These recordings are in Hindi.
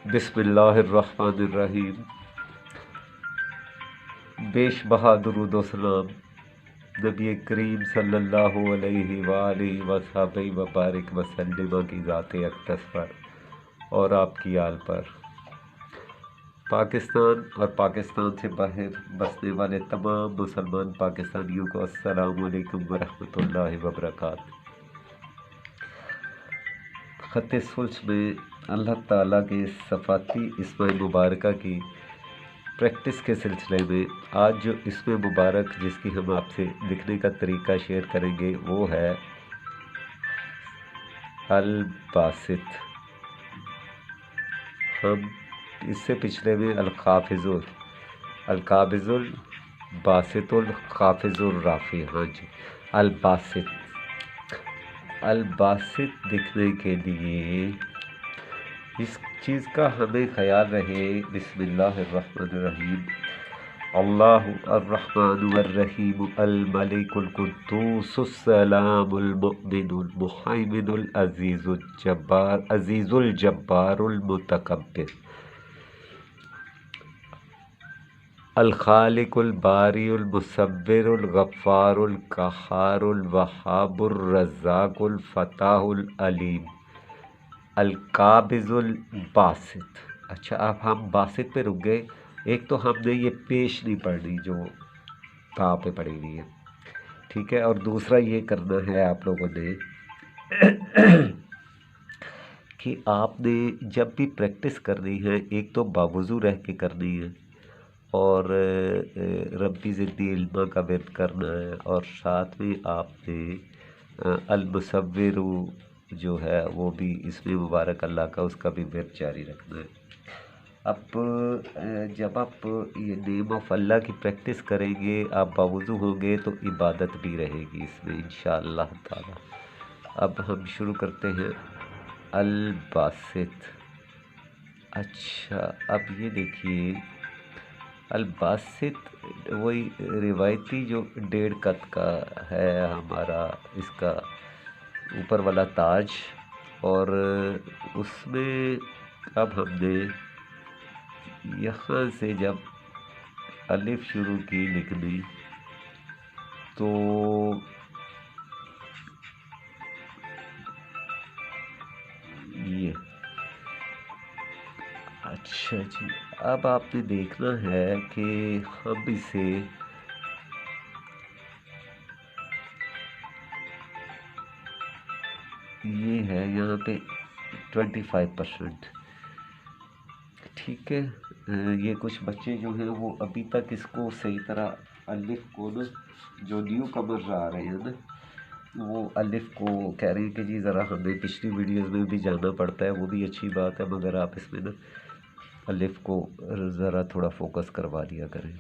बिस्मिल्लाहिर्रहमानिर्रहीम। बेश बहादुरूद व सलाम नबी करीम सल्लल्लाहु अलैहि वालिहि वसहबिहि वबारिक वसल्लम की ज़ात अक़दस पर और आपकी आल पर। पाकिस्तान और पाकिस्तान से बाहर बसने वाले तमाम मुसलमान पाकिस्तानियों को अस्सलामु अलैकुम वरहमतुल्लाहि वबरकातुहू। ख़त सुल्स में अल्लाह ताला के सफ़ाती इस्म मुबारक की प्रैक्टिस के सिलसिले में आज जो इस्म मुबारक जिसकी हम आपसे लिखने का तरीका शेयर करेंगे वो है अल बासित। हम इससे पिछले में अल काबिज़ुल बासितुल काफिज़ुल राफ़ी। हाँ जी, अल बासित दिखने के लिए इस चीज़ का हमें ख्याल रहे। बिस्मिल्लाहिर्रहमानिर्रहीम। अल्लाहु अर्रहमानुर रहीम अल मलिकुल कुद्दूसुस सलामुल मुमिनुल मुहैमिनुल अज़ीज़ुल जब्बारुल मुतकब्बिर अल खालिकुल बारिउल मुसव्विरुल गफ़्फ़ारुल क़हारुल वहाबुर रज़्ज़ाक़ुल फ़ताहुल अलीम अल काबिज़ुल बासित। अच्छा, अब हम बासित पे रुक गए। एक तो हमने ये पेश नहीं पढ़नी जो ता पे पड़ी हुई है, ठीक है। और दूसरा ये करना है आप लोगों ने कि आपने जब भी प्रैक्टिस करनी है एक तो बावुज़ू रह के करनी है और रब्बी ज़िदनी इल्मा का विर्द करना है और साथ में आपने अल मुसव्विरु जो है वो भी इसमें मुबारक अल्लाह का उसका भी विर्द जारी रखना है। अब जब आप ये नेम ऑफ अल्लाह की प्रैक्टिस करेंगे, आप बावुज़ू होंगे तो इबादत भी रहेगी इसमें इंशाअल्लाह ताला। अब हम शुरू करते हैं अल बासित। अच्छा, अब ये देखिए अल बासित वही रिवायती जो 1.5 कत का है हमारा इसका ऊपर वाला ताज, और उसमें अब हमने यहाँ से जब अलिफ शुरू की लिखनी तो ये अच्छा जी, अब आपने देखना है कि हम इसे ये है यहाँ पे 25%, ठीक है। ये कुछ बच्चे जो हैं वो अभी तक इसको सही तरह अलिफ को ना, जो न्यू कमर्स आ रहे हैं ना, वो अलिफ को कह रहे हैं कि जी ज़रा हमें पिछली वीडियोस में भी जाना पड़ता है, वो भी अच्छी बात है, मगर आप इसमें ना अलिफ को ज़रा थोड़ा फोकस करवा दिया करें।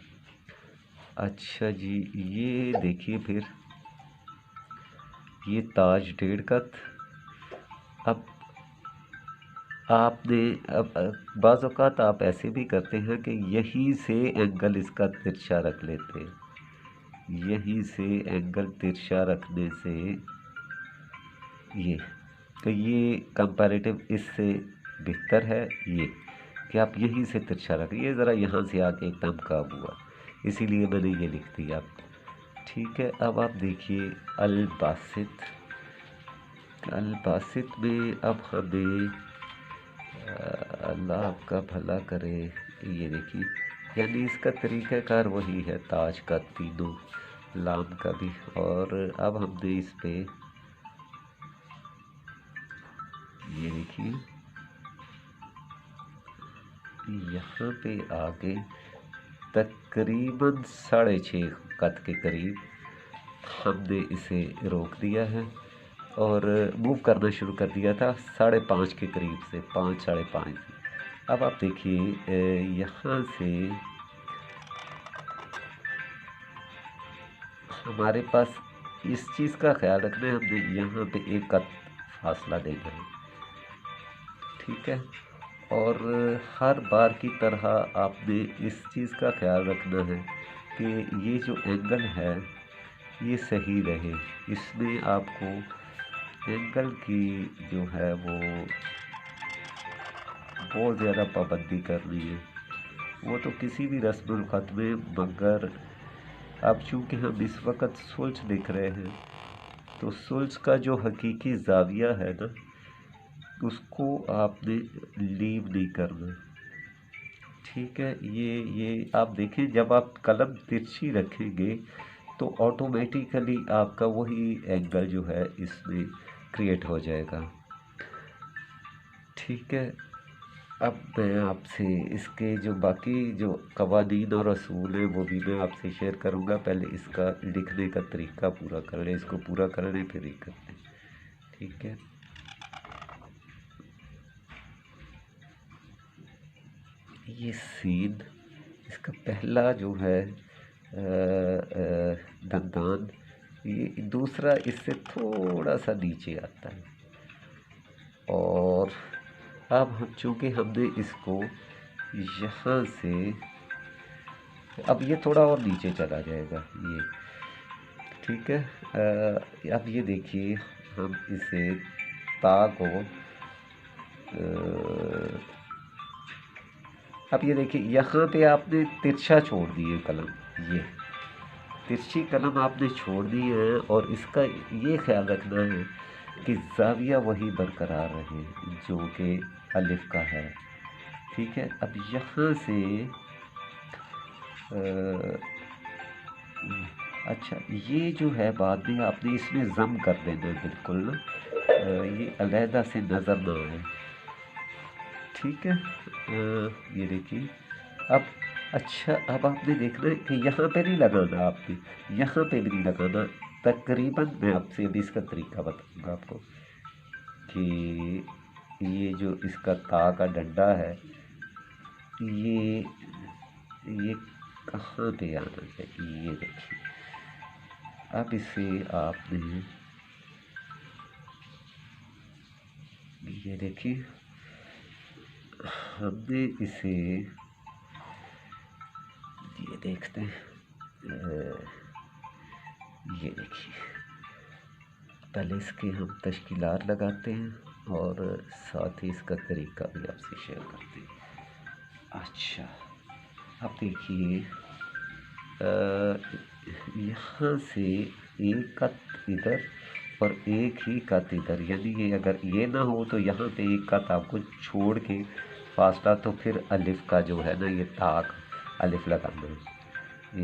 अच्छा जी, ये देखिए फिर ये ताज 1.5 कत। अब आपने बाज़ औक़ात आप ऐसे भी करते हैं कि यहीं से एंगल इसका तिरछा रख लेते हैं। यहीं से एंगल तिरछा रखने से ये तो ये कंपैरेटिव इससे बेहतर है ये कि आप यहीं से तिरछा रखें। ये ज़रा यहाँ से आके एकदम काम हुआ, इसीलिए मैंने ये लिख दिया, ठीक है। अब आप देखिए अल बासित में अब हमें अल्लाह आपका भला करे। ये देखिए, यानी इसका तरीक़ाकार वही है ताज का, तीनों लाम का भी। और अब हमने इस पे ये देखिए यहाँ पे आगे तकरीबन 6.5 कत के करीब हमने इसे रोक दिया है और मूव करना शुरू कर दिया था 5.5 के करीब से, 5 5.5 से। अब आप देखिए यहाँ से हमारे पास इस चीज़ का ख्याल रखना है, हमने यहाँ पे 1 कत फासला देना है, ठीक है। और हर बार की तरह आपने इस चीज़ का ख्याल रखना है कि ये जो एंगल है ये सही रहे। इसमें आपको एंगल की जो है वो बहुत ज़्यादा पाबंदी करनी है, वो तो किसी भी रस्मुल ख़त में। मगर अब चूँकि हम इस वक्त सुल्झ लिख रहे हैं, तो सुल्झ का जो हकीकी ज़ाविया है ना, उसको आपने लीव नहीं करना। ठीक है, ये आप देखें, जब आप कलम तिरछी रखेंगे तो ऑटोमेटिकली आपका वही एंगल जो है इसमें क्रिएट हो जाएगा। ठीक है, अब मैं आपसे इसके जो बाकी जो कवानीन और असूल हैं वो भी मैं आपसे शेयर करूँगा। पहले इसका लिखने का तरीका पूरा कर लें, इसको पूरा कर लें फिर ही करते हैं। ठीक है, ये सीन, इसका पहला जो है दंदान, ये दूसरा इससे थोड़ा सा नीचे आता है। और अब हम चूँकि हमने इसको यहाँ से, अब ये थोड़ा और नीचे चला जाएगा ये। ठीक है, अब ये देखिए, हम इसे ता को अब ये देखिए, यहाँ पे आपने तिरछा छोड़ दिए कलम, ये तिरछी कलम आपने छोड़ दी है। और इसका ये ख्याल रखना है कि ज़ाविया वही बरकरार रहे जो कि अलिफ का है। ठीक है, अब यहाँ से अच्छा, ये जो है बाद में आपने इसमें ज़म कर देना है बिल्कुल ना, ये अलहदा से नज़र ना आए। ठीक है, ये देखिए अब। अच्छा, अब आपने देखना है कि यहाँ पे नहीं लगाना, आपने यहाँ पे भी नहीं लगाना। तकरीबन मैं आपसे अभी इसका तरीका बताऊँगा आपको कि ये जो इसका ता का डंडा है, ये कहाँ पे आना चाहिए, ये देखिए। अब इसे आपने, ये देखिए, हमने इसे, ये देखते हैं, ये देखिए, पहले इसके हम तश्कीलात लगाते हैं और साथ ही इसका तरीका भी आपसे शेयर करते हैं। अच्छा, अब देखिए, यहाँ से एक कत इधर और एक ही कत इधर, यानी ये अगर ये ना हो तो यहाँ पे एक कत आपको छोड़ के फासला, तो फिर अलिफ का जो है ना, ये ताक अलिफ लगाना है।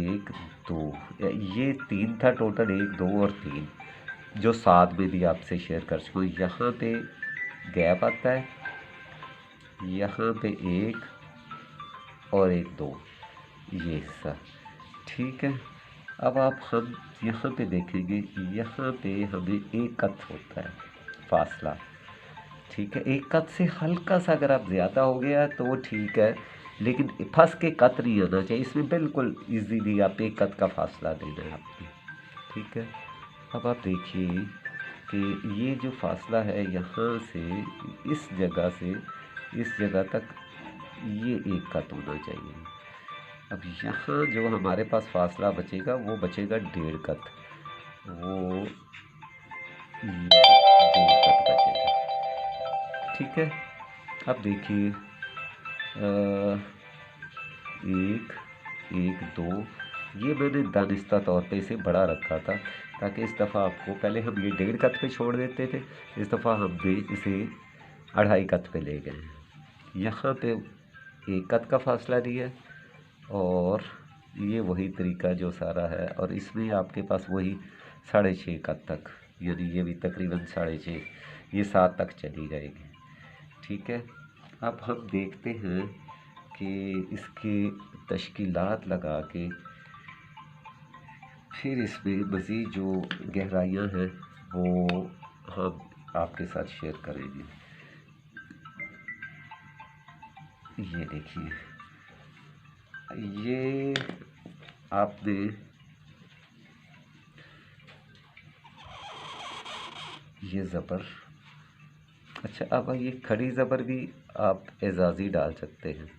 1 2, ये 3 था टोटल, 1 2 और 3 जो साथ में भी आपसे शेयर कर चुका हूँ। यहाँ पे गैप आता है, यहाँ पे 1 और 1 2, ये हिस्सा। ठीक है, अब हम यहाँ पे देखेंगे, यहाँ पे हमें एक कत होता है फासला। ठीक है, एक कत से हल्का सा अगर आप ज़्यादा हो गया तो वो ठीक है, लेकिन फंस के कत नहीं आना चाहिए इसमें, बिल्कुल इजीली आप एक कत का फासला देना है आपने। ठीक है, अब आप देखिए कि ये जो फासला है यहाँ से इस जगह से इस जगह तक, ये एक कत होना चाहिए। अब यहाँ जो हमारे पास फासला बचेगा वो बचेगा 1.5 कत, वो ये 1.5 कत बचेगा। ठीक है, अब देखिए, 1 1 2, ये मैंने दानिस्ता तौर पे इसे बड़ा रखा था ताकि इस दफ़ा आपको, पहले हम ये 1.5 कत पे छोड़ देते थे, इस दफ़ा हमने इसे 2.5 कत पे ले गए। यहाँ पे 1 कत का फासला दिया और ये वही तरीका जो सारा है, और इसमें आपके पास वही 6.5 कत तक, यानी ये भी तकरीबन 6.5, ये 7 तक चली जाएगी। ठीक है, अब हम देखते हैं कि इसकी तश्कीलात लगा के फिर इसमें मज़ीद जो गहराइयाँ हैं वो हम आपके साथ शेयर करेंगे। ये देखिए, ये आपने, ये ज़बर, अच्छा, अब ये खड़ी ज़बर भी आप एजाज़ी डाल सकते हैं।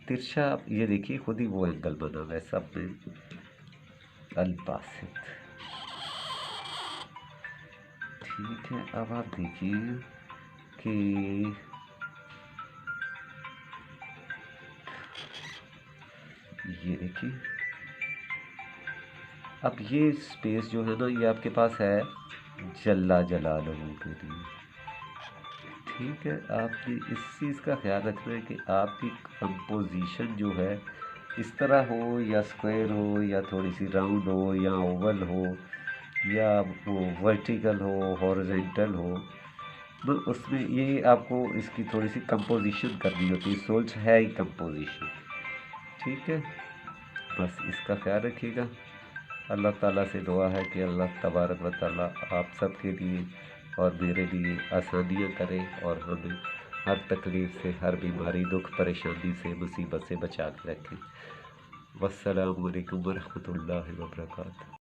तिरछा, आप ये देखिए खुद ही वो एंगल बना हुआ है सब में, अल-बासित। ठीक है, अब आप देखिए कि ये देखिए, अब ये स्पेस जो है ना ये आपके पास है जल्ला जलालहू के लिए। ठीक है, आपने इस चीज़ का ख्याल रखना है कि आपकी कंपोजिशन जो है इस तरह हो, या स्क्वायर हो, या थोड़ी सी राउंड हो, या ओवल हो, या वो वर्टिकल हो, हॉरिजेंटल हो। तो उसमें ये आपको इसकी थोड़ी सी कंपोजिशन करनी होती है। सोल्स है ही कंपोजिशन। ठीक है, बस इसका ख्याल रखिएगा। अल्लाह ताला से दुआ है कि अल्लाह तबारक व तआला आप सब के लिए और मेरे लिए आसानियाँ करें, और हमें हर तकलीफ़ से, हर बीमारी, दुख, परेशानी से, मुसीबत से बचा के रखें। वस्सलामु अलैकुम वरहमतुल्लाहि वबरकातुहू।